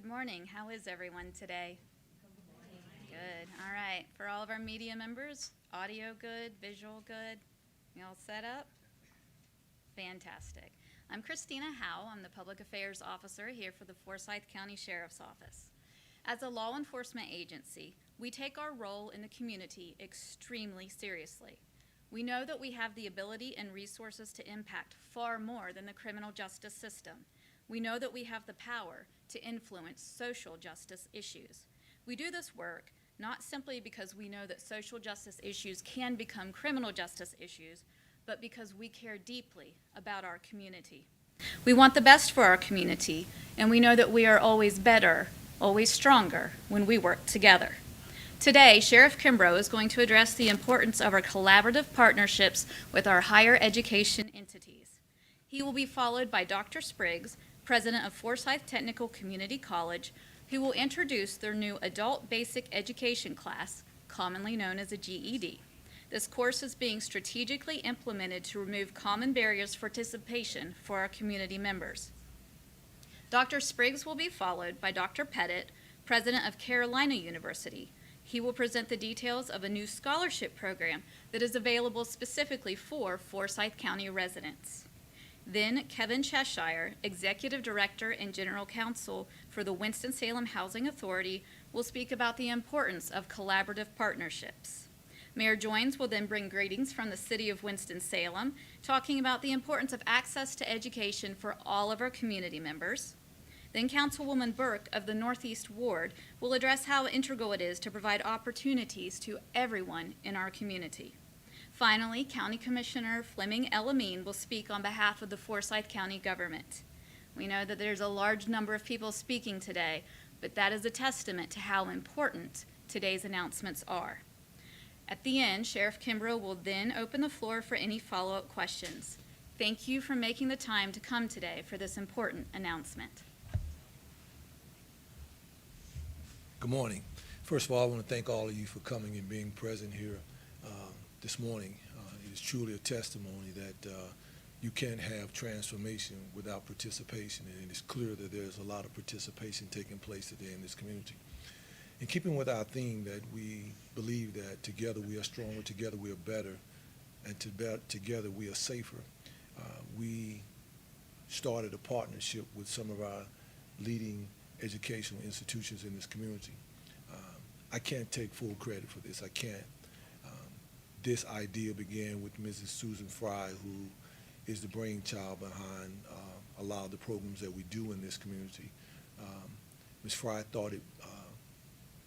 Good morning. How is everyone today? Good. All right. For all of our media members, audio good, visual good. You all set up? Fantastic. I'm Christina Howe. I'm the Public Affairs Officer here for the Forsyth County Sheriff's Office. As a law enforcement agency, we take our role in the community extremely seriously. We know that we have the ability and resources to impact far more than the criminal justice system. We know that we have the power to influence social justice issues. We do this work not simply because we know that social justice issues can become criminal justice issues, but because we care deeply about our community. We want the best for our community, and we know that we are always better, always stronger when we work together. Today, Sheriff Kimbrough is going to address the importance of our collaborative partnerships with our higher education entities. He will be followed by Dr. Spriggs, President of Forsyth Technical Community College, who will introduce their new Adult Basic Education class, commonly known as a GED. This course is being strategically implemented to remove common barriers for participation for our community members. Dr. Spriggs will be followed by Dr. Pettit, President of Carolina University. He will present the details of a new scholarship program that is available specifically for Forsyth County residents. Then Kevin Cheshire, Executive Director and General Counsel for the Winston-Salem Housing Authority, will speak about the importance of collaborative partnerships. Mayor Joines will then bring greetings from the City of Winston-Salem, talking about the importance of access to education for all of our community members. Then Councilwoman Burke of the Northeast Ward will address how integral it is to provide opportunities to everyone in our community. Finally, County Commissioner Fleming Elamine will speak on behalf of the Forsyth County government. We know that there's a large number of people speaking today, but that is a testament to how important today's announcements are. At the end, Sheriff Kimbrough will then open the floor for any follow-up questions. Thank you for making the time to come today for this important announcement. Good morning. First of all, I want to thank all of you for coming and being present here this morning. It is truly a testimony that you can't have transformation without participation, and it is clear that there's a lot of participation taking place today in this community. In keeping with our theme that we believe that together we are stronger, together we are better, and together we are safer, we started a partnership with some of our leading educational institutions in this community. I can't take full credit for this. I can't. This idea began with Mrs. Susan Fry, who is the brainchild behind a lot of the programs that we do in this community. Ms. Fry thought it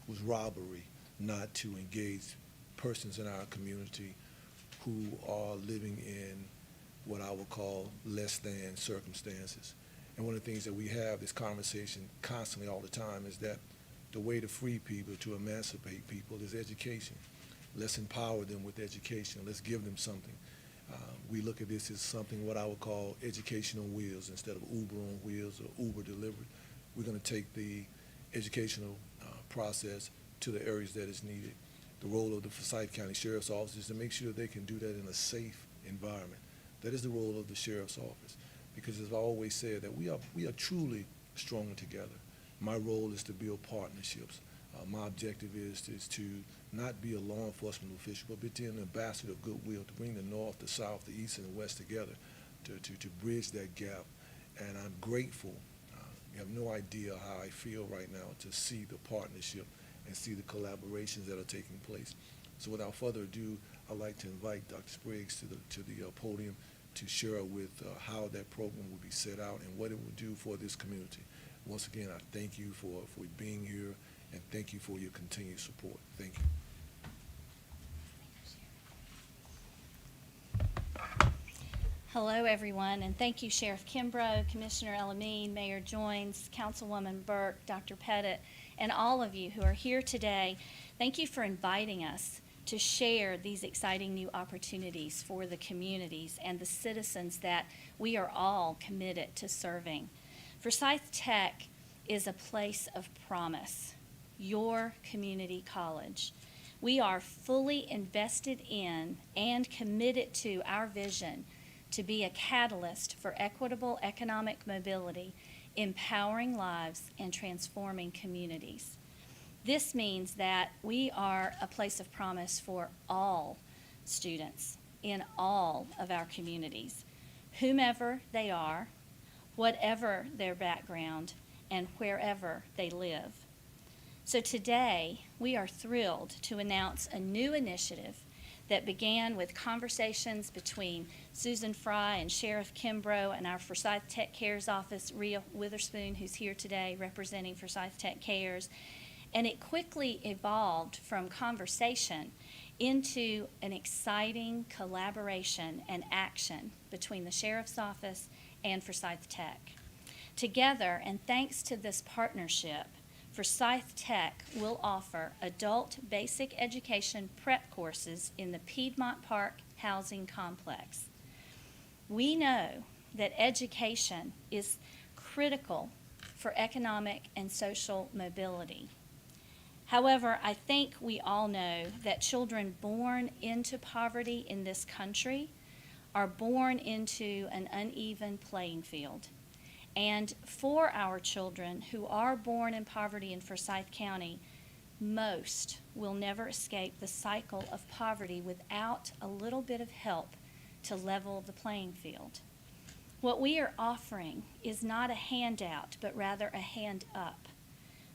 was robbery not to engage persons in our community who are living in what I would call less than circumstances. And one of the things that we have this conversation constantly all the time is that the way to free people, to emancipate people, is education. Let's empower them with education. Let's give them something. We look at this as something what I would call education on wheels instead of Uber on wheels or Uber delivered. We're going to take the educational process to the areas that is needed. The role of the Forsyth County Sheriff's Office is to make sure they can do that in a safe environment. That is the role of the Sheriff's Office, because as I always said, that we are truly stronger together. My role is to build partnerships. My objective is to not be a law enforcement official, but be an ambassador of goodwill, to bring the North, the South, the East, and the West together to bridge that gap. And I'm grateful. You have no idea how I feel right now to see the partnership and see the collaborations that are taking place. So without further ado, I'd like to invite Dr. Spriggs to the podium to share with how that program will be set out and what it will do for this community. Once again, I thank you for being here, and thank you for your continued support. Thank you. Hello, everyone, and thank you, Sheriff Kimbrough, Commissioner Elamine, Mayor Joines, Councilwoman Burke, Dr. Pettit, and all of you who are here today. Thank you for inviting us to share these exciting new opportunities for the communities and the citizens that we are all committed to serving. Forsyth Tech is a place of promise, your community college. We are fully invested in and committed to our vision to be a catalyst for equitable economic mobility empowering lives and transforming communities. This means that we are a place of promise for all students in all of our communities, whomever they are, whatever their background, and wherever they live. So today, we are thrilled to announce a new initiative that began with conversations between Susan Fry and Sheriff Kimbrough and our Forsyth Tech Cares office, Rhea Witherspoon, who's here today representing Forsyth Tech Cares. And it quickly evolved from conversation into an exciting collaboration and action between the Sheriff's Office and Forsyth Tech. Together, and thanks to this partnership, Forsyth Tech will offer adult basic education prep courses in the Piedmont Park housing complex. We know that education is critical for economic and social mobility. However, I think we all know that children born into poverty in this country are born into an uneven playing field. And for our children who are born in poverty in Forsyth County, most will never escape the cycle of poverty without a little bit of help to level the playing field. What we are offering is not a handout, but rather a hand up,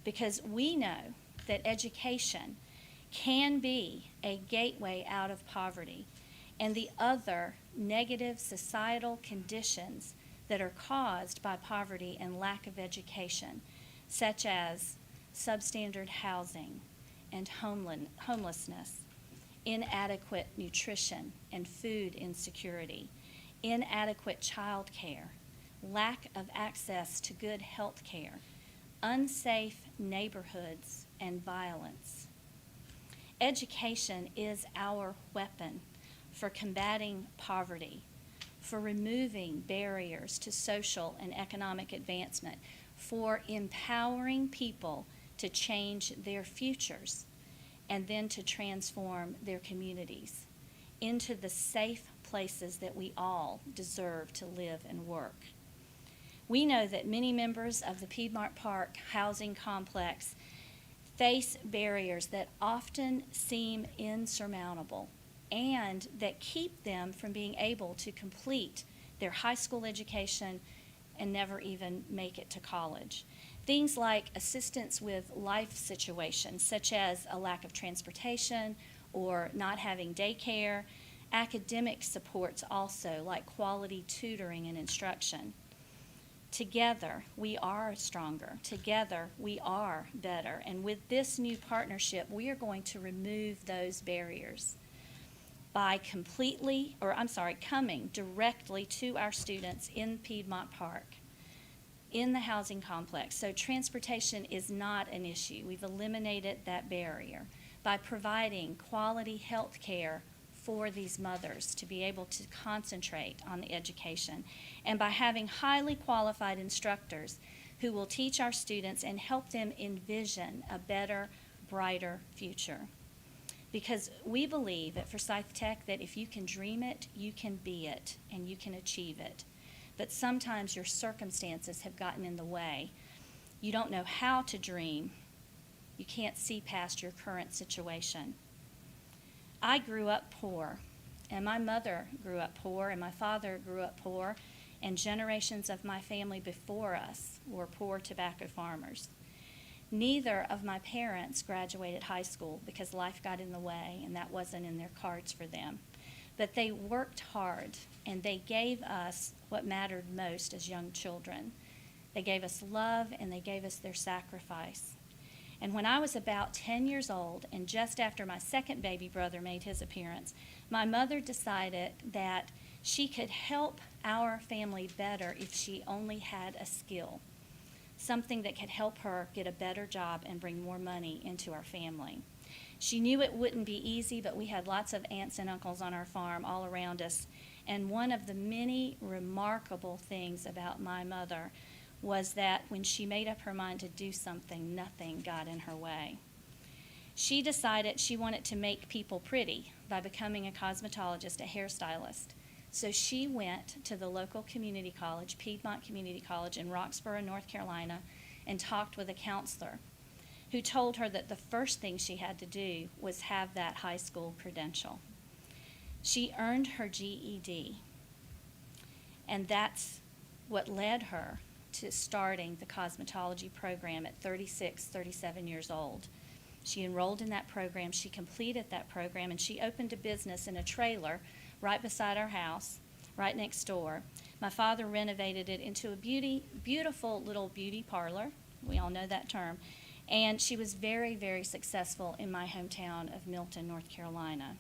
because we know that education can be a gateway out of poverty and the other negative societal conditions that are caused by poverty and lack of education, such as substandard housing and homelessness, inadequate nutrition and food insecurity, inadequate child care, lack of access to good health care, unsafe neighborhoods, and violence. Education is our weapon for combating poverty, for removing barriers to social and economic advancement, for empowering people to change their futures, and then to transform their communities into the safe places that we all deserve to live and work. We know that many members of the Piedmont Park housing complex face barriers that often seem insurmountable and that keep them from being able to complete their high school education and never even make it to college. Things like assistance with life situations, such as a lack of transportation or not having daycare, academic supports also, like quality tutoring and instruction. Together, we are stronger. Together, we are better. And with this new partnership, we are going to remove those barriers by coming directly to our students in Piedmont Park, in the housing complex. So transportation is not an issue. We've eliminated that barrier by providing quality health care for these mothers to be able to concentrate on the education, and by having highly qualified instructors who will teach our students and help them envision a better, brighter future. Because we believe at Forsyth Tech that if you can dream it, you can be it, and you can achieve it. But sometimes your circumstances have gotten in the way. You don't know how to dream. You can't see past your current situation. I grew up poor, and my mother grew up poor, and my father grew up poor, and generations of my family before us were poor tobacco farmers. Neither of my parents graduated high school because life got in the way, and that wasn't in their cards for them. But they worked hard, and they gave us what mattered most as young children. They gave us love, and they gave us their sacrifice. And when I was about 10 years old, and just after my second baby brother made his appearance, my mother decided that she could help our family better if she only had a skill, something that could help her get a better job and bring more money into our family. She knew it wouldn't be easy, but we had lots of aunts and uncles on our farm all around us. And one of the many remarkable things about my mother was that when she made up her mind to do something, nothing got in her way. She decided she wanted to make people pretty by becoming a cosmetologist, a hairstylist. So she went to the local community college, Piedmont Community College in Roxborough, North Carolina, and talked with a counselor who told her that the first thing she had to do was have that high school credential. She earned her GED, and that's what led her to starting the cosmetology program at 36, 37 years old. She enrolled in that program, she completed that program, and she opened a business in a trailer right beside our house, right next door. My father renovated it into a beautiful little beauty parlor. We all know that term. And she was very, very successful in my hometown of Milton, North Carolina.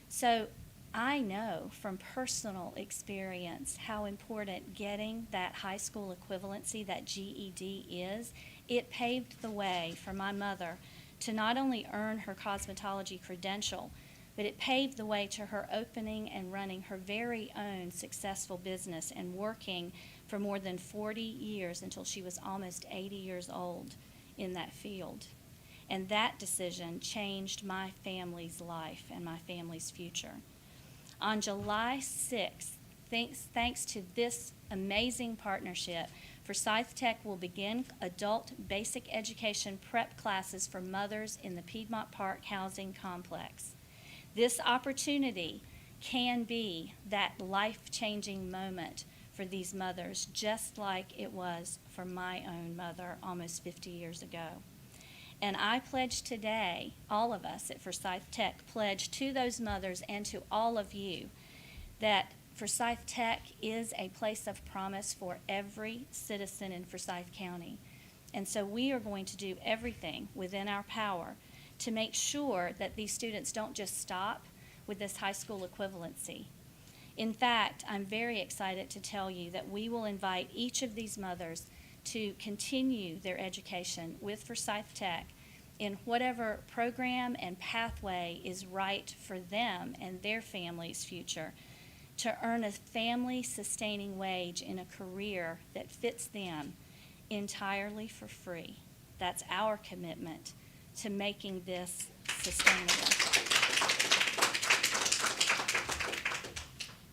So I know from personal experience how important getting that high school equivalency, that GED is. It paved the way for my mother to not only earn her cosmetology credential, but it paved the way to her opening and running her very own successful business and working for more than 40 years until she was almost 80 years old in that field. And that decision changed my family's life and my family's future. On July 6th, thanks to this amazing partnership, Forsyth Tech will begin adult basic education prep classes for mothers in the Piedmont Park housing complex. This opportunity can be that life-changing moment for these mothers, just like it was for my own mother almost 50 years ago. And I pledge today, all of us at Forsyth Tech pledge to those mothers and to all of you that Forsyth Tech is a place of promise for every citizen in Forsyth County. And so we are going to do everything within our power to make sure that these students don't just stop with this high school equivalency. In fact, I'm very excited to tell you that we will invite each of these mothers to continue their education with Forsyth Tech in whatever program and pathway is right for them and their family's future, to earn a family-sustaining wage in a career that fits them entirely for free. That's our commitment to making this sustainable.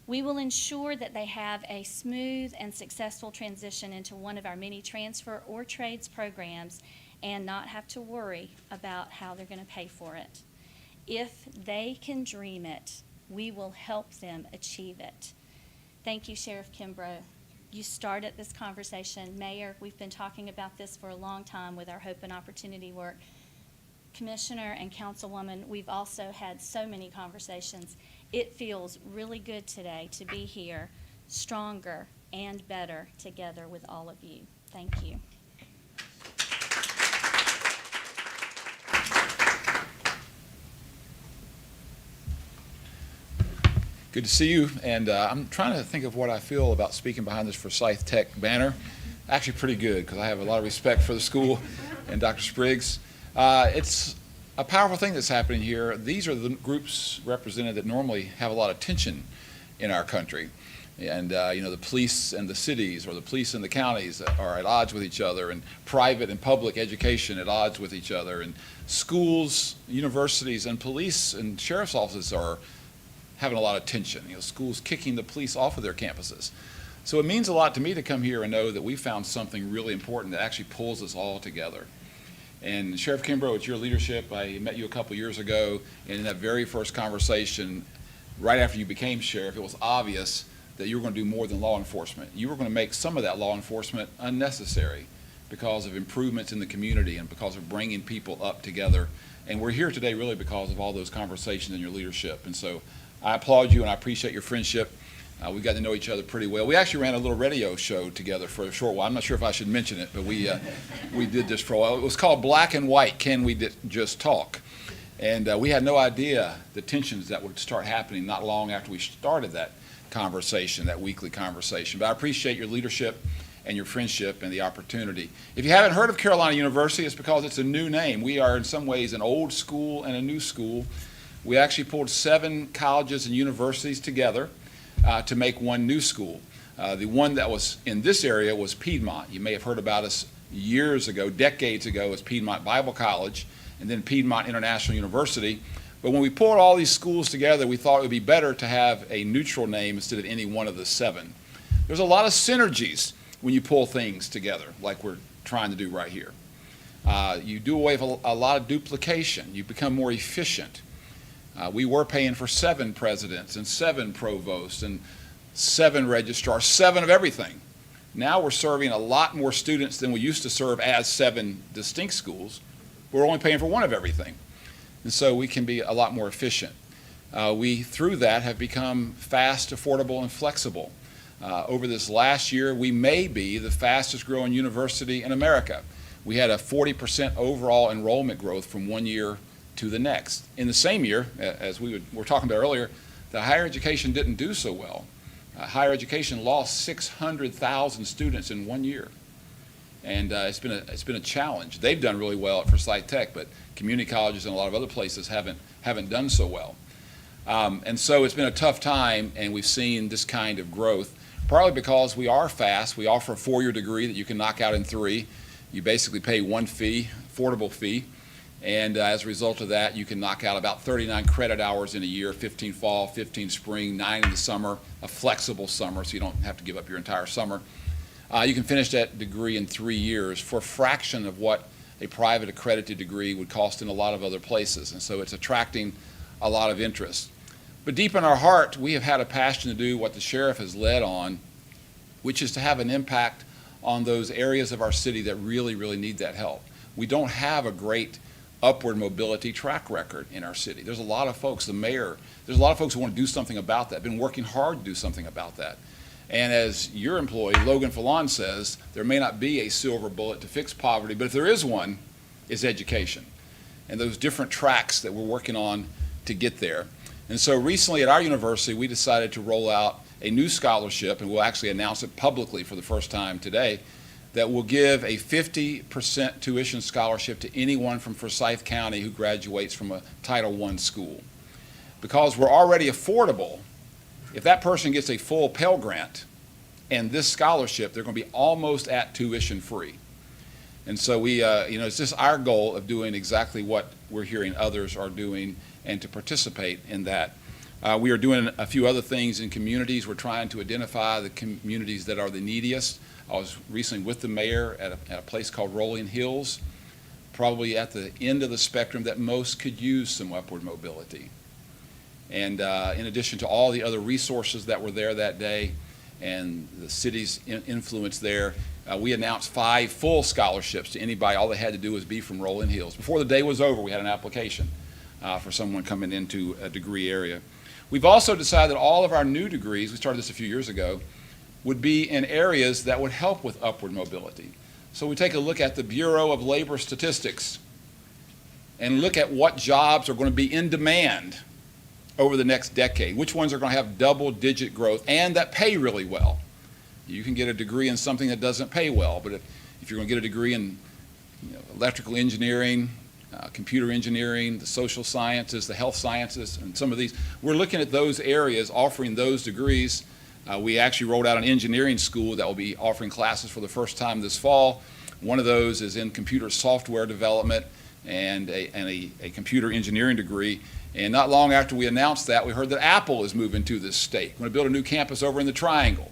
We will ensure that they have a smooth and successful transition into one of our many transfer or trades programs and not have to worry about how they're going to pay for it. If they can dream it, we will help them achieve it. Thank you, Sheriff Kimbrough. You started this conversation. Mayor, we've been talking about this for a long time with our Hope and Opportunity work. Commissioner and Councilwoman, we've also had so many conversations. It feels really good today to be here, stronger and better together with all of you. Thank you. Good to see you, and I'm trying to think of what I feel about speaking behind this Forsyth Tech banner. Actually pretty good, because I have a lot of respect for the school and Dr. Spriggs. It's a powerful thing that's happening here. These are the groups represented that normally have a lot of tension in our country. And the police and the cities, or the police and the counties, are at odds with each other, and private and public education at odds with each other, and schools, universities, and police and sheriff's offices are having a lot of tension. Schools kicking the police off of their campuses. So it means a lot to me to come here and know that we found something really important that actually pulls us all together. And Sheriff Kimbrough, it's your leadership. I met you a couple years ago, and in that very first conversation, right after you became sheriff, it was obvious that you were going to do more than law enforcement. You were going to make some of that law enforcement unnecessary because of improvements in the community and because of bringing people up together. And we're here today really because of all those conversations and your leadership. And so I applaud you, and I appreciate your friendship. We got to know each other pretty well. We actually ran a little radio show together for a short while. I'm not sure if I should mention it, but we did this for a while. It was called Black and White, Can We Just Talk? And we had no idea the tensions that would start happening not long after we started that conversation, that weekly conversation. But I appreciate your leadership and your friendship and the opportunity. If you haven't heard of Carolina University, it's because it's a new name. We are in some ways an old school and a new school. We actually pulled 7 colleges and universities together to make one new school. The one that was in this area was Piedmont. You may have heard about us years ago, decades ago, as Piedmont Bible College, and then Piedmont International University. But when we pulled all these schools together, we thought it would be better to have a neutral name instead of any one of the 7. There's a lot of synergies when you pull things together, like we're trying to do right here. You do away with a lot of duplication. You become more efficient. We were paying for 7 presidents and 7 provosts and 7 registrars, 7 of everything. Now we're serving a lot more students than we used to serve as 7 distinct schools. We're only paying for 1 of everything. And so we can be a lot more efficient. We, through that, have become fast, affordable, and flexible. Over this last year, we may be the fastest growing university in America. We had a 40% overall enrollment growth from one year to the next. In the same year, as we were talking about earlier, the higher education didn't do so well. Higher education lost 600,000 students in 1 year. And it's been a challenge. They've done really well at Forsyth Tech, but community colleges and a lot of other places haven't done so well. And so it's been a tough time, and we've seen this kind of growth, partly because we are fast. We offer a 4-year degree that you can knock out in 3. You basically pay 1 fee, affordable fee, and as a result of that, you can knock out about 39 credit hours in a year, 15 fall, 15 spring, 9 in the summer, a flexible summer, so you don't have to give up your entire summer. You can finish that degree in 3 years for a fraction of what a private accredited degree would cost in a lot of other places, and so it's attracting a lot of interest. But deep in our heart, we have had a passion to do what the sheriff has led on, which is to have an impact on those areas of our city that really, really need that help. We don't have a great upward mobility track record in our city. There's a lot of folks, the mayor, there's a lot of folks who want to do something about that, been working hard to do something about that. And as your employee, Logan Fallon, says, there may not be a silver bullet to fix poverty, but if there is one, it's education. And those different tracks that we're working on to get there. And so recently at our university, we decided to roll out a new scholarship, and we'll actually announce it publicly for the first time today, that will give a 50% tuition scholarship to anyone from Forsyth County who graduates from a Title I school. Because we're already affordable, if that person gets a full Pell Grant and this scholarship, they're going to be almost at tuition free. And so we, it's just our goal of doing exactly what we're hearing others are doing and to participate in that. We are doing a few other things in communities. We're trying to identify the communities that are the neediest. I was recently with the mayor at a place called Rolling Hills, probably at the end of the spectrum that most could use some upward mobility. And in addition to all the other resources that were there that day and the city's influence there, we announced 5 full scholarships to anybody. All they had to do was be from Rolling Hills. Before the day was over, we had an application for someone coming into a degree area. We've also decided that all of our new degrees, we started this a few years ago, would be in areas that would help with upward mobility. So we take a look at the Bureau of Labor Statistics and look at what jobs are going to be in demand over the next decade, which ones are going to have double-digit growth and that pay really well. You can get a degree in something that doesn't pay well, but if you're going to get a degree in electrical engineering, computer engineering, the social sciences, the health sciences, and some of these, we're looking at those areas, offering those degrees. We actually rolled out an engineering school that will be offering classes for the first time this fall. One of those is in computer software development and a computer engineering degree. And not long after we announced that, we heard that Apple is moving to this state. We're going to build a new campus over in the Triangle.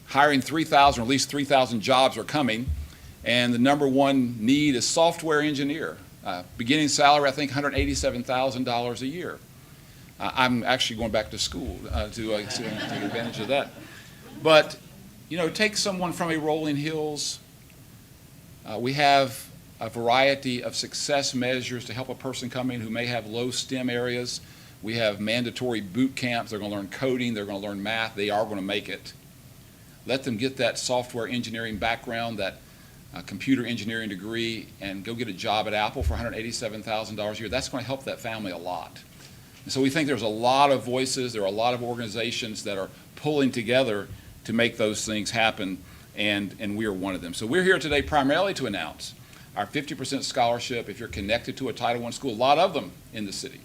Hiring 3,000, or at least 3,000 jobs are coming, and the number one need is software engineer. Beginning salary, I think, $187,000 a year. I'm actually going back to school to take advantage of that. But, take someone from a Rolling Hills. We have a variety of success measures to help a person come in who may have low STEM areas. We have mandatory boot camps. They're going to learn coding. They're going to learn math. They are going to make it. Let them get that software engineering background, that computer engineering degree, and go get a job at Apple for $187,000 a year. That's going to help that family a lot. And so we think there's a lot of voices, there are a lot of organizations that are pulling together to make those things happen, and we are one of them. So we're here today primarily to announce our 50% scholarship if you're connected to a Title I school, a lot of them in the city.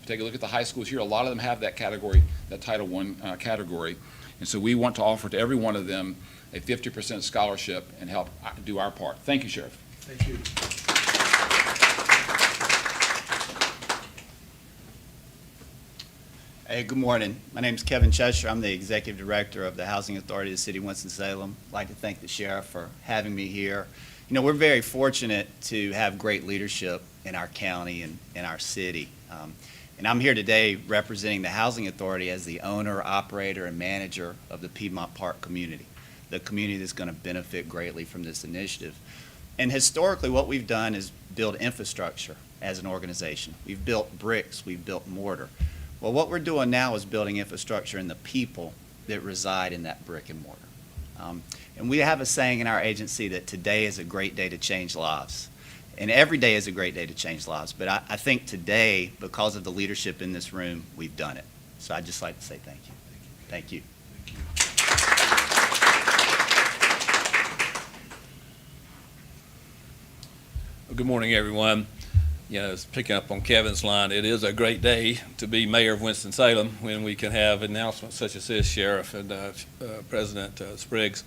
If you take a look at the high schools here, a lot of them have that category, that Title I category. And so we want to offer to every one of them a 50% scholarship and help do our part. Thank you, Sheriff. Thank you. Hey, good morning. My name is Kevin Cheshire. I'm the Executive Director of the Housing Authority of the City of Winston-Salem. I'd like to thank the Sheriff for having me here. You know, we're very fortunate to have great leadership in our county and in our city. And I'm here today representing the Housing Authority as the owner, operator, and manager of the Piedmont Park community, the community that's going to benefit greatly from this initiative. And historically, what we've done is build infrastructure as an organization. We've built bricks, we've built mortar. Well, what we're doing now is building infrastructure in the people that reside in that brick and mortar. And we have a saying in our agency that today is a great day to change lives. And every day is a great day to change lives. But I think today, because of the leadership in this room, we've done it. So I'd just like to say thank you. Thank you. Well, good morning, everyone. You know, picking up on Kevin's line, it is a great day to be mayor of Winston-Salem when we can have announcements such as this, Sheriff and President Spriggs.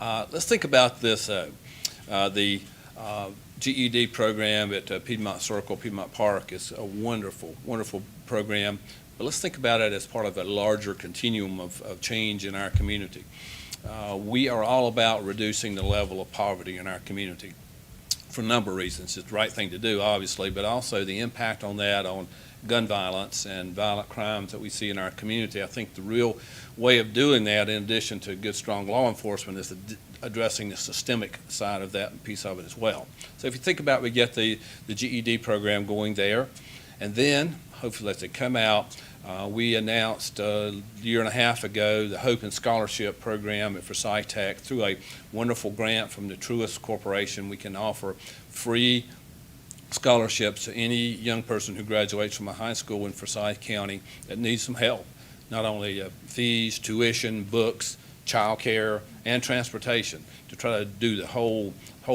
Let's think about this, the GED program at Piedmont Circle, Piedmont Park is a wonderful, wonderful program, but let's think about it as part of a larger continuum of change in our community. We are all about reducing the level of poverty in our community for a number of reasons. It's the right thing to do, obviously, but also the impact on that on gun violence and violent crimes that we see in our community. I think the real way of doing that, in addition to good, strong law enforcement, is addressing the systemic side of that piece of it as well. So if you think about, we get the GED program going there, and then hopefully as they come out, we announced a year and a half ago the Hope and Scholarship Program at Forsyth Tech. Through a wonderful grant from the Truist Corporation, we can offer free scholarships to any young person who graduates from a high school in Forsyth County that needs some help, not only fees, tuition, books, child care, and transportation, to try to do the whole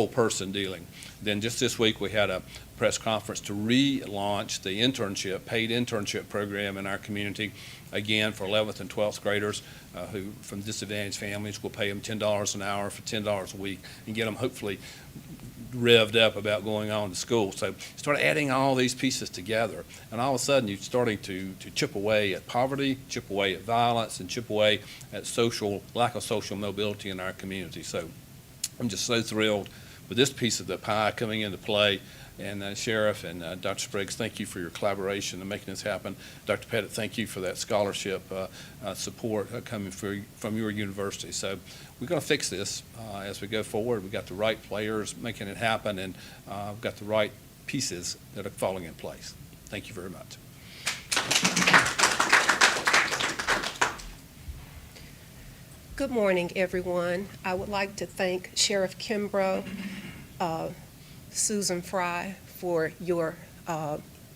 person dealing. Then just this week we had a press conference to relaunch the paid internship program in our community, again for 11th and 12th graders who from disadvantaged families. We'll pay them $10 an hour for $10 a week and get them hopefully revved up about going on to school. So start adding all these pieces together, and all of a sudden you're starting to chip away at poverty, chip away at violence, and chip away at lack of social mobility in our community. So I'm just so thrilled with this piece of the pie coming into play. And Sheriff and Dr. Spriggs, thank you for your collaboration in making this happen. Dr. Pettit, thank you for that scholarship support coming from your university. So we're going to fix this as we go forward. We've got the right players making it happen, and we've got the right pieces that are falling in place. Thank you very much. Good morning, everyone. I would like to thank Sheriff Kimbrough, Susan Fry, for your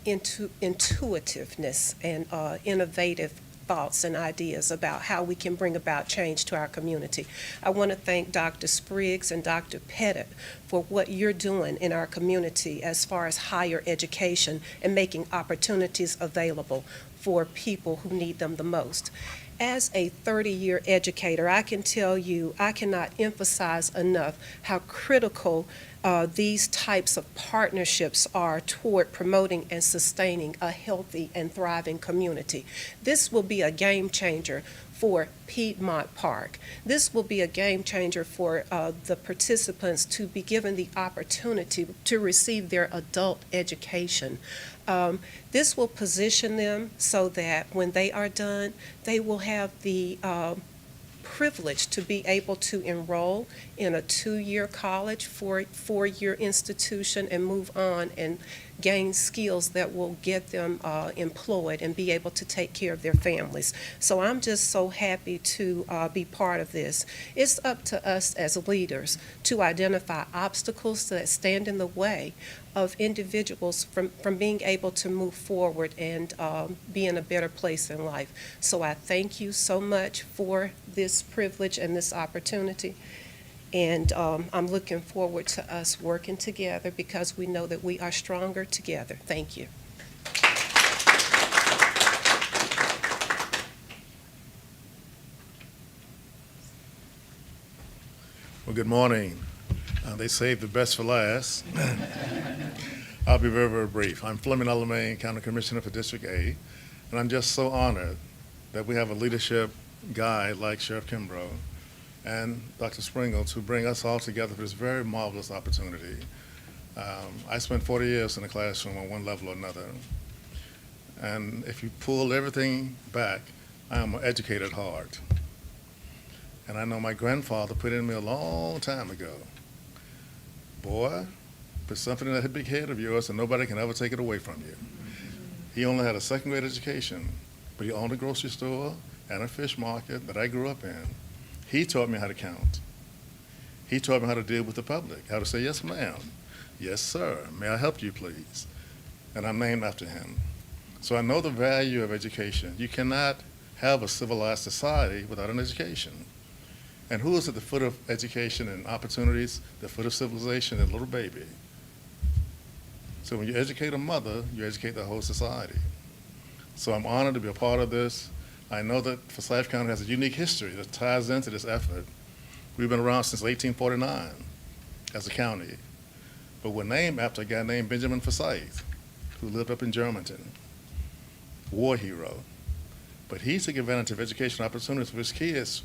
intuitiveness and innovative thoughts and ideas about how we can bring about change to our community. I want to thank Dr. Spriggs and Dr. Pettit for what you're doing in our community as far as higher education and making opportunities available for people who need them the most. As a 30-year educator, I can tell you, I cannot emphasize enough how critical these types of partnerships are toward promoting and sustaining a healthy and thriving community. This will be a game changer for Piedmont Park. This will be a game changer for the participants to be given the opportunity to receive their adult education. This will position them so that when they are done, they will have the privilege to be able to enroll in a 2-year college, 4-year institution, and move on and gain skills that will get them employed and be able to take care of their families. So I'm just so happy to be part of this. It's up to us as leaders to identify obstacles that stand in the way of individuals from being able to move forward and be in a better place in life. So I thank you so much for this privilege and this opportunity. And I'm looking forward to us working together because we know that we are stronger together. Thank you. Well, good morning. They saved the best for last. I'll be very, very brief. I'm Fleming Alamain, County Commissioner for District A, and I'm just so honored that we have a leadership guy like Sheriff Kimbrough and Dr. Springles who bring us all together for this very marvelous opportunity. I spent 40 years in the classroom on one level or another. And if you pull everything back, I am an educated heart. And I know my grandfather put in me a long time ago, boy, put something in that big head of yours and nobody can ever take it away from you. He only had a second grade education, but he owned a grocery store and a fish market that I grew up in. He taught me how to count. He taught me how to deal with the public, how to say, yes, ma'am, yes, sir, may I help you, please? And I'm named after him. So I know the value of education. You cannot have a civilized society without an education. And who is at the foot of education and opportunities, the foot of civilization, a little baby. So when you educate a mother, you educate the whole society. So I'm honored to be a part of this. I know that Forsyth County has a unique history that ties into this effort. We've been around since 1849 as a county, but we're named after a guy named Benjamin Forsyth, who lived up in Germantown, war hero. But he took advantage of educational opportunities for his kids.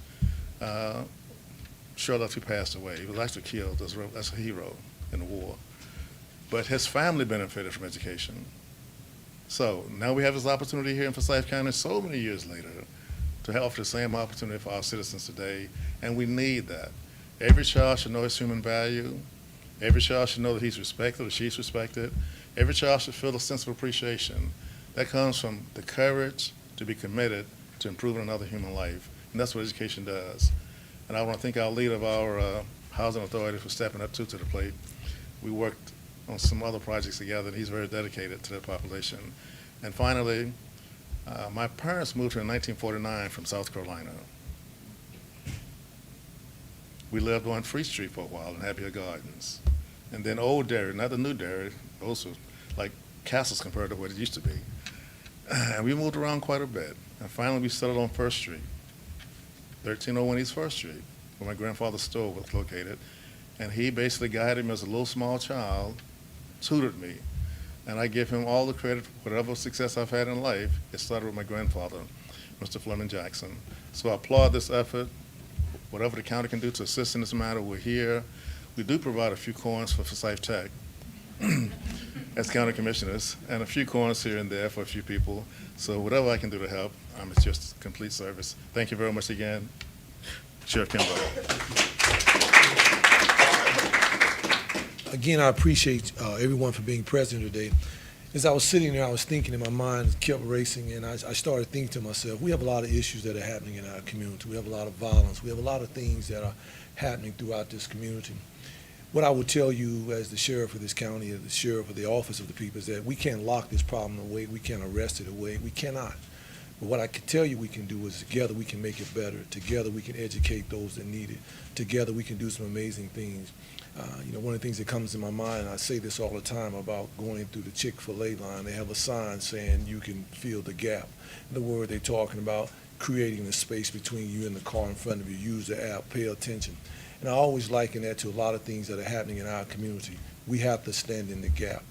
Shortly after he passed away, he was actually killed as a hero in the war. But his family benefited from education. So now we have this opportunity here in Forsyth County so many years later to offer the same opportunity for our citizens today, and we need that. Every child should know his human value. Every child should know that he's respected or she's respected. Every child should feel a sense of appreciation. That comes from the courage to be committed to improving another human life, and that's what education does. And I want to thank our leader of our housing authority for stepping up to the plate. We worked on some other projects together, and he's very dedicated to that population. And finally, my parents moved here in 1949 from South Carolina. We lived on Free Street for a while in Happy Gardens. And then Old Derry, not the new Derry, those were like castles compared to what it used to be. And we moved around quite a bit. And finally we settled on First Street, 1301 East First Street, where my grandfather's store was located. And he basically guided me as a little small child, tutored me. And I give him all the credit for whatever success I've had in life. It started with my grandfather, Mr. Fleming Jackson. So I applaud this effort. Whatever the county can do to assist in this matter, we're here. We do provide a few coins for Forsyth Tech as county commissioners, and a few coins here and there for a few people. So whatever I can do to help, it's just complete service. Thank you very much again, Sheriff Kimbrough. Again, I appreciate everyone for being present today. As I was sitting there, I was thinking in my mind, it kept racing, and I started thinking to myself, we have a lot of issues that are happening in our community. We have a lot of violence. We have a lot of things that are happening throughout this community. What I would tell you as the sheriff of this county, as the sheriff of the office of the people, is that we can't lock this problem away. We can't arrest it away. We cannot. But what I can tell you we can do is together we can make it better. Together we can educate those that need it. Together we can do some amazing things. One of the things that comes to my mind, and I say this all the time about going through the Chick-fil-A line, they have a sign saying you can fill the gap. In other words, they're talking about creating the space between you and the car in front of you. Use the app, pay attention. And I always liken that to a lot of things that are happening in our community. We have to stand in the gap.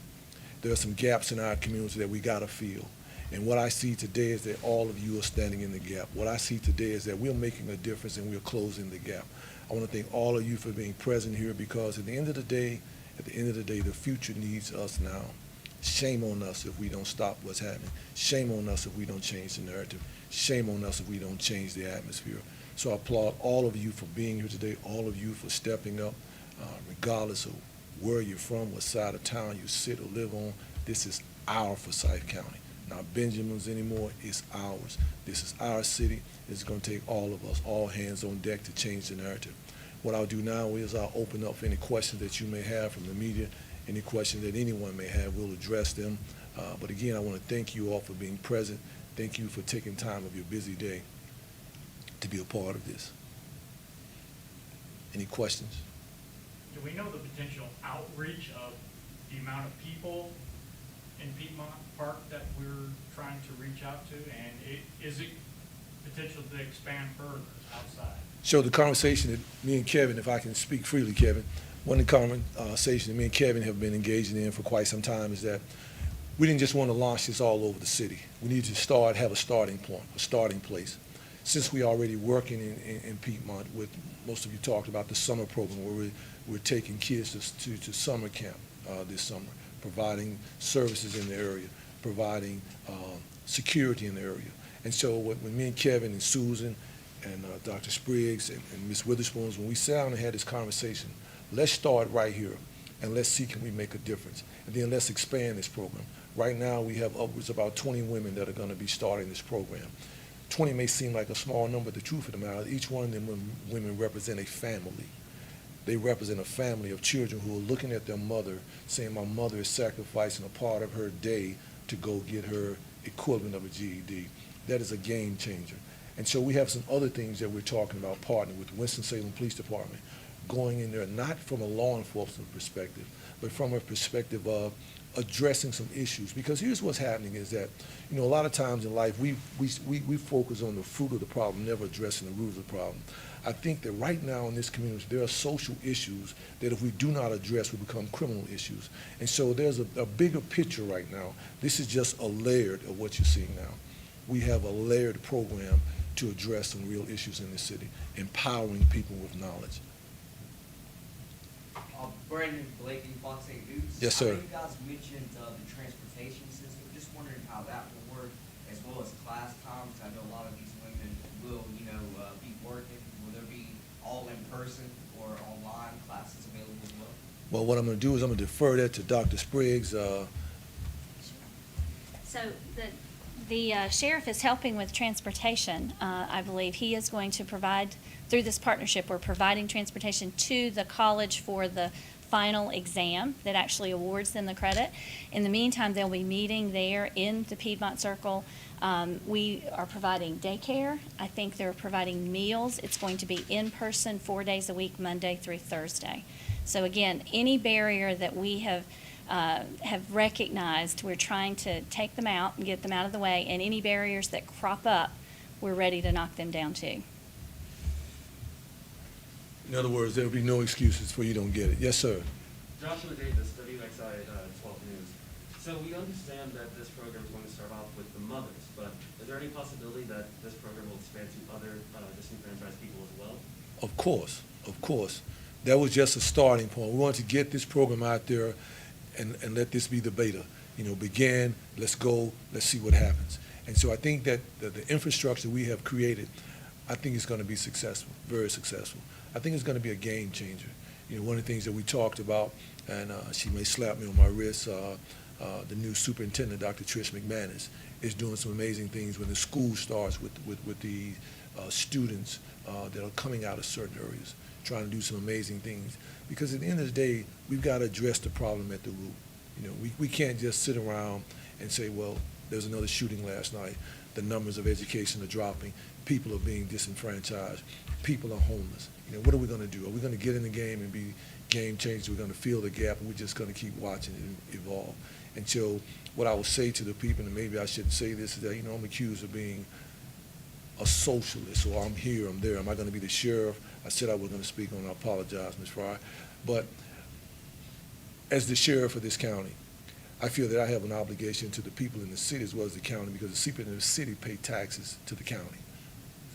There are some gaps in our community that we got to fill. And what I see today is that all of you are standing in the gap. What I see today is that we're making a difference and we're closing the gap. I want to thank all of you for being present here, because at the end of the day, the future needs us now. Shame on us if we don't stop what's happening. Shame on us if we don't change the narrative. Shame on us if we don't change the atmosphere. So I applaud all of you for being here today, all of you for stepping up, regardless of where you're from, what side of town you sit or live on. This is our Forsyth County. Not Benjamin's anymore, it's ours. This is our city. It's going to take all of us, all hands on deck, to change the narrative. What I'll do now is I'll open up for any questions that you may have from the media, any questions that anyone may have, we'll address them. But again, I want to thank you all for being present. Thank you for taking time of your busy day to be a part of this. Any questions? Do we know the potential outreach of the amount of people in Piedmont Park that we're trying to reach out to, and is it potential to expand further outside? So the conversation that me and Kevin, if I can speak freely, Kevin, one of the conversations that me and Kevin have been engaging in for quite some time is that we didn't just want to launch this all over the city. We needed to have a starting point, a starting place. Since we already working in Piedmont with, most of you talked about the summer program where we're taking kids to summer camp this summer, providing services in the area, providing security in the area. And so when me and Kevin and Susan and Dr. Spriggs and Ms. Witherspoon, when we sat down and had this conversation, let's start right here and let's see can we make a difference. And then let's expand this program. Right now we have upwards of about 20 women that are going to be starting this program. 20 may seem like a small number, but the truth of the matter, each one of them women represent a family. They represent a family of children who are looking at their mother, saying, my mother is sacrificing a part of her day to go get her equivalent of a GED. That is a game changer. And so we have some other things that we're talking about, partnering with the Winston-Salem Police Department, going in there not from a law enforcement perspective, but from a perspective of addressing some issues. Because here's what's happening is that, a lot of times in life we focus on the fruit of the problem, never addressing the root of the problem. I think that right now in this community there are social issues that if we do not address will become criminal issues. And so there's a bigger picture right now. This is just a layered of what you're seeing now. We have a layered program to address some real issues in the city, empowering people with knowledge. Brandon Blakey, Fox 8 News. Yes, sir. I know you guys mentioned the transportation system. Just wondering how that will work, as well as class times. I know a lot of these women will, be working. Will there be all in person or online classes available as well? Well, what I'm going to do is I'm going to defer that to Dr. Spriggs. So the sheriff is helping with transportation, I believe. He is going to provide, through this partnership, we're providing transportation to the college for the final exam that actually awards them the credit. In the meantime, they'll be meeting there in the Piedmont Circle. We are providing daycare. I think they're providing meals. It's going to be in person 4 days a week, Monday through Thursday. So again, any barrier that we have recognized, we're trying to take them out and get them out of the way, and any barriers that crop up, we're ready to knock them down too. In other words, there will be no excuses for you don't get it. Yes, sir. Joshua Davis, WXI 12 News. So we understand that this program is going to start off with the mothers, but is there any possibility that this program will expand to other disenfranchised people as well? Of course, of course. That was just a starting point. We wanted to get this program out there and let this be the beta. Begin, let's go, let's see what happens. And so I think that the infrastructure we have created, I think is going to be successful, very successful. I think it's going to be a game changer. One of the things that we talked about, and she may slap me on my wrist, the new superintendent, Dr. Trish McManus, is doing some amazing things when the school starts with the students that are coming out of certain areas, trying to do some amazing things. Because at the end of the day, we've got to address the problem at the root. We can't just sit around and say, well, there's another shooting last night. The numbers of education are dropping. People are being disenfranchised. People are homeless. What are we going to do? Are we going to get in the game and be game changers? We're going to fill the gap, and we're just going to keep watching it evolve. And so what I will say to the people, and maybe I shouldn't say this, is that, I'm accused of being a socialist, or I'm here, I'm there. Am I going to be the sheriff? I said I was going to speak on it. I apologize, Ms. Frye. But as the sheriff of this county, I feel that I have an obligation to the people in the city as well as the county, because the people in the city pay taxes to the county.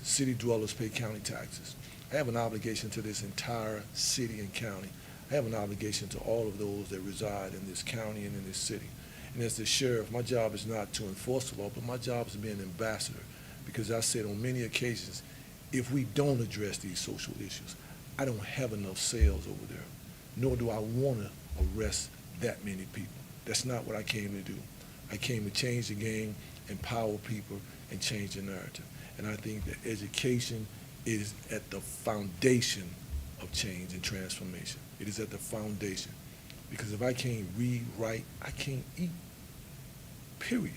The city dwellers pay county taxes. I have an obligation to this entire city and county. I have an obligation to all of those that reside in this county and in this city. And as the sheriff, my job is not to enforce the law, but my job is to be an ambassador. Because I said on many occasions, if we don't address these social issues, I don't have enough sales over there, nor do I want to arrest that many people. That's not what I came to do. I came to change the game, empower people, and change the narrative. And I think that education is at the foundation of change and transformation. It is at the foundation. Because if I can't read, write, I can't eat, period.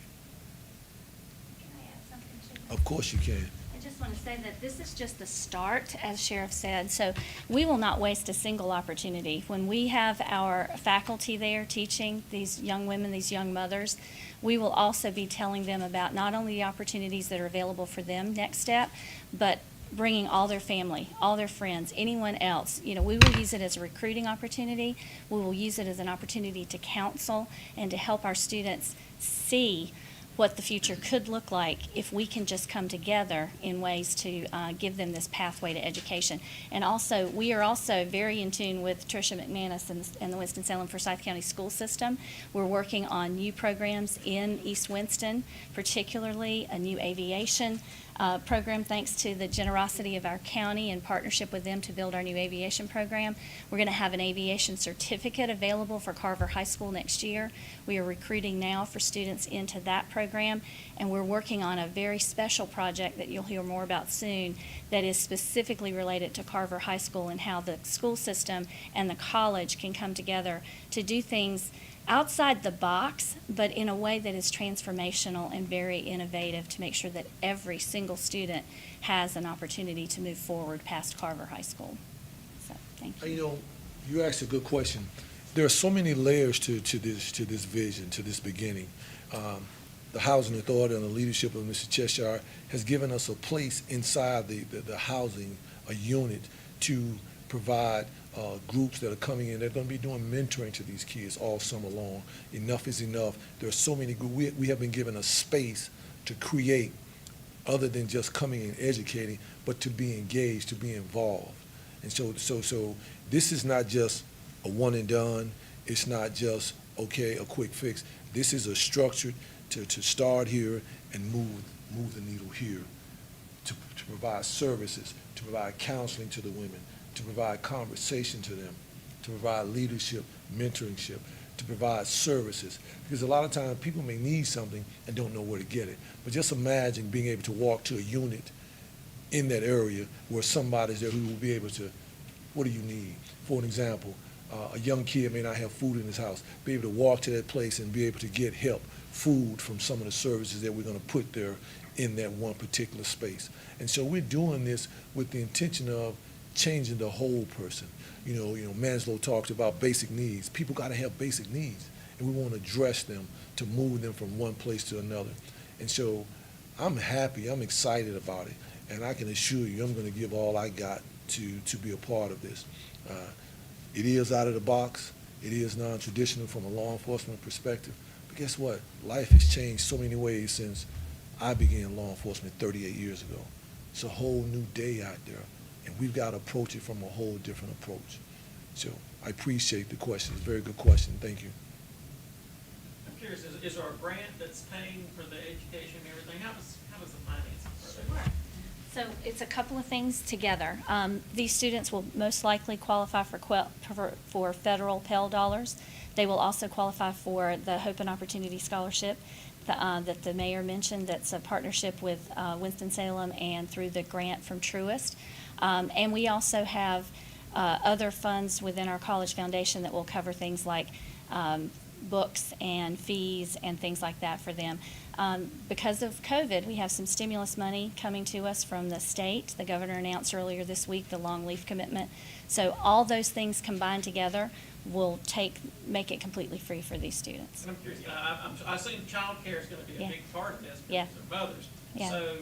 Can I add something to that? Of course you can. I just want to say that this is just the start, as Sheriff said, so we will not waste a single opportunity. When we have our faculty there teaching these young women, these young mothers, we will also be telling them about not only the opportunities that are available for them next step, but bringing all their family, all their friends, anyone else. We will use it as a recruiting opportunity. We will use it as an opportunity to counsel and to help our students see what the future could look like if we can just come together in ways to give them this pathway to education. And also, we are also very in tune with Tricia McManus and the Winston-Salem Forsyth County School System. We're working on new programs in East Winston, particularly a new aviation program, thanks to the generosity of our county in partnership with them to build our new aviation program. We're going to have an aviation certificate available for Carver High School next year. We are recruiting now for students into that program, and we're working on a very special project that you'll hear more about soon that is specifically related to Carver High School and how the school system and the college can come together to do things outside the box, but in a way that is transformational and very innovative to make sure that every single student has an opportunity to move forward past Carver High School. So, thank you. You asked a good question. There are so many layers to this vision, to this beginning. The Housing Authority and the leadership of Mr. Cheshire has given us a place inside the housing, a unit, to provide groups that are coming in. They're going to be doing mentoring to these kids all summer long. Enough is enough. There are so many groups. We have been given a space to create, other than just coming and educating, but to be engaged, to be involved. And so this is not just a one and done. It's not just, okay, a quick fix. This is a structured to start here and move the needle here, to provide services, to provide counseling to the women, to provide conversation to them, to provide leadership, mentorship, to provide services. Because a lot of times people may need something and don't know where to get it. But just imagine being able to walk to a unit in that area where somebody's there who will be able to, what do you need? For an example, a young kid may not have food in his house, be able to walk to that place and be able to get help, food from some of the services that we're going to put there in that one particular space. And so we're doing this with the intention of changing the whole person. Maslow talks about basic needs. People got to have basic needs, and we want to address them to move them from one place to another. And so I'm happy, I'm excited about it, and I can assure you I'm going to give all I got to be a part of this. It is out of the box. It is non-traditional from a law enforcement perspective. But guess what? Life has changed so many ways since I began law enforcement 38 years ago. It's a whole new day out there. And we've got to approach it from a whole different approach. So I appreciate the question. It's a very good question. Thank you. I'm curious, is there a grant that's paying for the education and everything? How does the financing for that? Sure. So it's a couple of things together. These students will most likely qualify for federal Pell dollars. They will also qualify for the Hope and Opportunity Scholarship that the mayor mentioned. That's a partnership with Winston-Salem and through the grant from Truist. And we also have other funds within our college foundation that will cover things like books and fees and things like that for them. Because of COVID, we have some stimulus money coming to us from the state. The governor announced earlier this week the long leaf commitment. So all those things combined together will make it completely free for these students. And I'm curious, I assume child care is going to be a Yeah. big part of this because Yeah. they're mothers. Yeah. So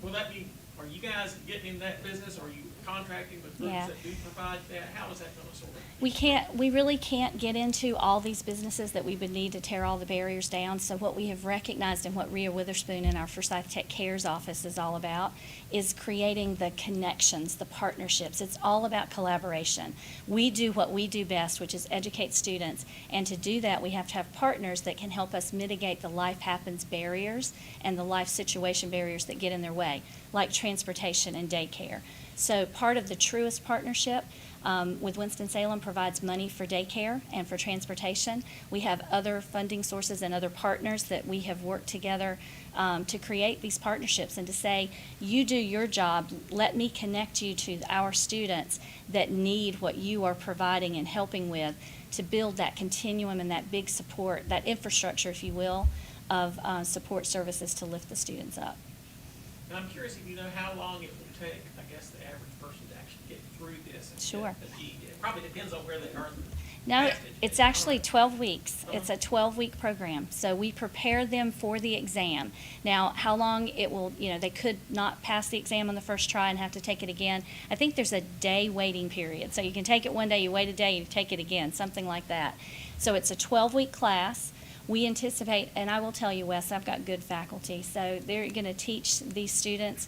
will that be, are you guys getting in that business, or are you contracting with groups Yeah. that do provide that? How is that going to sort of? We really can't get into all these businesses that we would need to tear all the barriers down. So what we have recognized and what Rhea Witherspoon in our Forsyth Tech Cares office is all about is creating the connections, the partnerships. It's all about collaboration. We do what we do best, which is educate students. And to do that, we have to have partners that can help us mitigate the life happens barriers and the life situation barriers that get in their way, like transportation and daycare. So part of the Truist partnership with Winston-Salem provides money for daycare and for transportation. We have other funding sources and other partners that we have worked together to create these partnerships and to say, you do your job, let me connect you to our students that need what you are providing and helping with to build that continuum and that big support, that infrastructure, if you will, of support services to lift the students up. And I'm curious if you know how long it will take, I guess, the average person to actually get through this. And Sure. get the GED. It probably depends on where they are. No, past it's education. actually 12 weeks. It's a 12-week program. So we prepare them for the exam. Now, how long it will, they could not pass the exam on the first try and have to take it again. I think there's a day waiting period. So you can take it one day, you wait a day, you take it again, something like that. So it's a 12-week class. We anticipate, and I will tell you, Wes, I've got good faculty, so they're going to teach these students,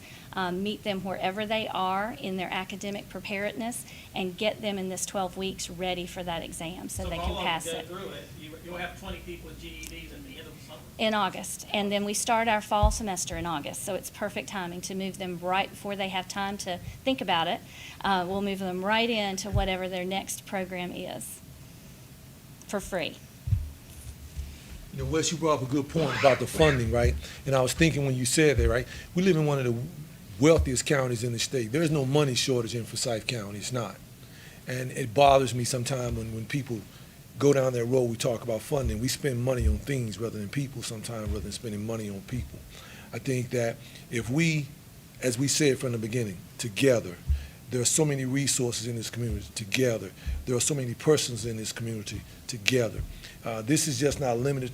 meet them wherever they are in their academic preparedness, and get them in this 12 weeks ready for that exam so they if can all of pass them it go through it, you'll have 20 people with GEDs at the end of the summer. in August. And then we start our fall semester in August, so it's perfect timing to move them right before they have time to think about it. We'll move them right into whatever their next program is for free. Wes, you brought up a good point about the funding, right? And I was thinking when you said that, right? We live in one of the wealthiest counties in the state. There's no money shortage in Forsyth County. It's not. And it bothers me sometimes when people go down that road, we talk about funding. We spend money on things rather than people sometimes, rather than spending money on people. I think that if we, as we said from the beginning, together, there are so many resources in this community together. There are so many persons in this community together. This is just not limited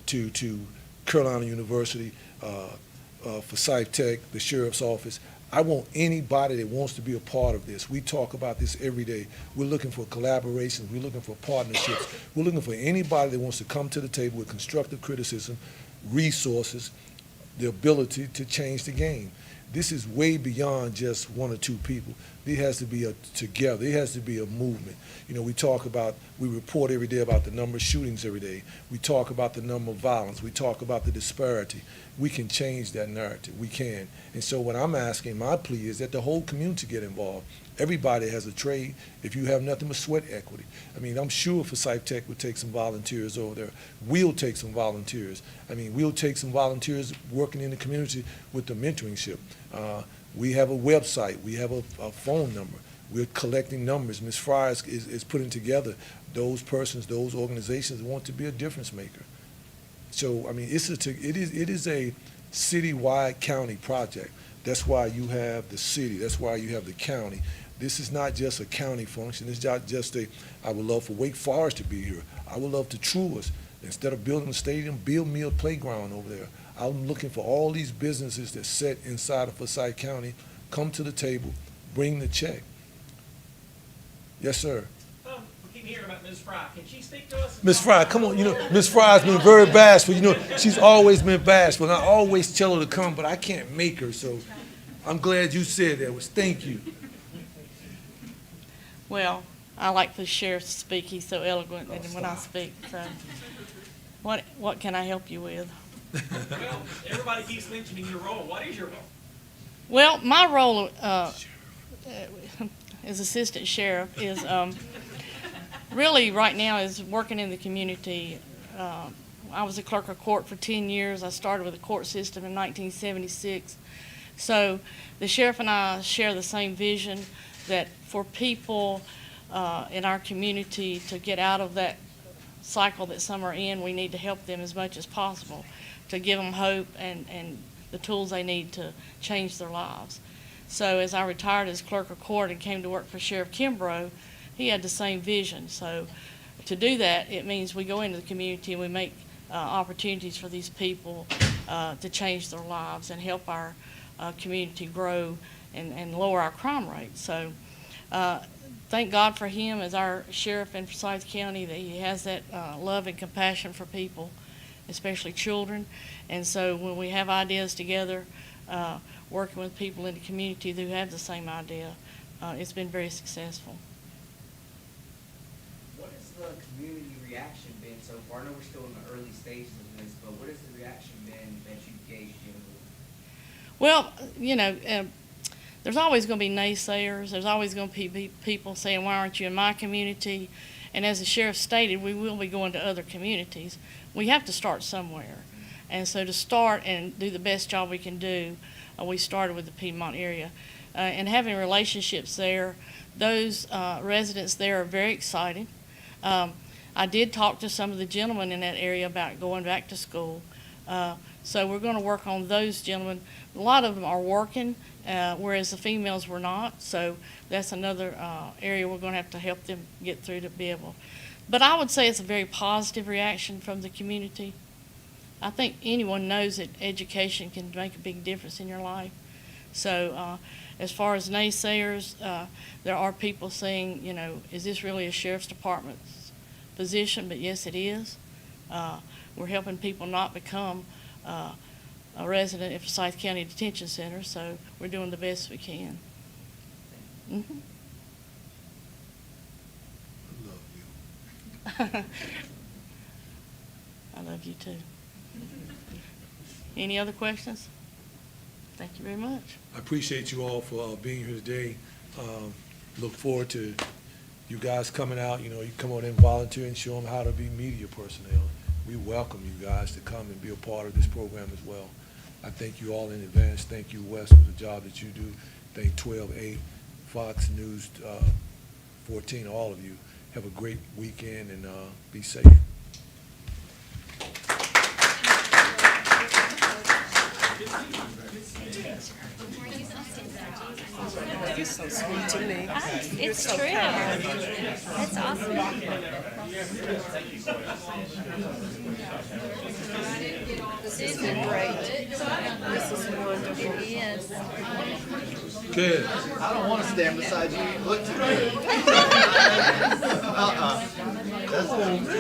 to Carolina University, Forsyth Tech, the Sheriff's Office. I want anybody that wants to be a part of this. We talk about this every day. We're looking for collaborations. We're looking for partnerships. We're looking for anybody that wants to come to the table with constructive criticism, resources, the ability to change the game. This is way beyond just one or two people. It has to be together. It has to be a movement. We report every day about the number of shootings every day. We talk about the number of violence. We talk about the disparity. We can change that narrative. We can. And so what I'm asking, my plea is that the whole community get involved. Everybody has a trade. If you have nothing but sweat equity. I'm sure Forsyth Tech would take some volunteers over there. We'll take some volunteers. We'll take some volunteers working in the community with the mentoringship. We have a website. We have a phone number. We're collecting numbers. Ms. Fry is putting together those persons, those organizations that want to be a difference maker. So, it is a citywide county project. That's why you have the city. That's why you have the county. This is not just a county function. It's not just I would love for Wake Forest to be here. I would love to Truist. Instead of building a stadium, build me a playground over there. I'm looking for all these businesses that sit inside of Forsyth County, come to the table, bring the check. Yes, sir. We keep hearing about Ms. Fry. Can she speak to us? Ms. Fry, come on. Ms. Fry's been very bashful. She's always been bashful. And I always tell her to come, but I can't make her. So I'm glad you said that. Thank you. Well, I like the sheriff to speak. He's so eloquent when I speak. So, what can I help you with? Well, everybody keeps mentioning your role. What is your role? Well, my role as assistant sheriff is really right now is working in the community. I was a clerk of court for 10 years. I started with the court system in 1976. So the sheriff and I share the same vision that for people in our community to get out of that cycle that some are in, we need to help them as much as possible to give them hope and the tools they need to change their lives. So as I retired as clerk of court and came to work for Sheriff Kimbrough, he had the same vision. So to do that, it means we go into the community and we make opportunities for these people to change their lives and help our community grow and lower our crime rate. So thank God for him as our sheriff in Forsyth County, that he has that love and compassion for people, especially children. And so when we have ideas together, working with people in the community who have the same idea, it's been very successful. What has the community reaction been so far? I know we're still in the early stages of this, but what has the reaction been that you've gauged generally? Well, there's always going to be naysayers. There's always going to be people saying, why aren't you in my community? And as the sheriff stated, we will be going to other communities. We have to start somewhere. And so to start and do the best job we can do, we started with the Piedmont area. And having relationships there, those residents there are very excited. I did talk to some of the gentlemen in that area about going back to school. So we're going to work on those gentlemen. A lot of them are working, whereas the females were not. So that's another area we're going to have to help them get through to be able But I would say it's a very positive reaction from the community. I think anyone knows that education can make a big difference in your life. So as far as naysayers, there are people saying, you know, is this really a sheriff's department's position? But yes, it is. We're helping people not become a resident at Forsyth County Detention Center, so we're doing the best we can. Mm-hmm. I love you. I love you too. Any other questions? Thank you very much. I appreciate you all for being here today. Look forward to you guys coming out. You know, you come on in, volunteer, and show them how to be media personnel. We welcome you guys to come and be a part of this program as well. I thank you all in advance. Thank you, Wes, for the job that you do. Thank 12-8, Fox News 14, all of you. Have a great weekend and be safe. You're so sweet to me. It's so true. kind. It's awesome. This has been great. This is wonderful. It is. Good. I don't want to stand beside you. You look too good.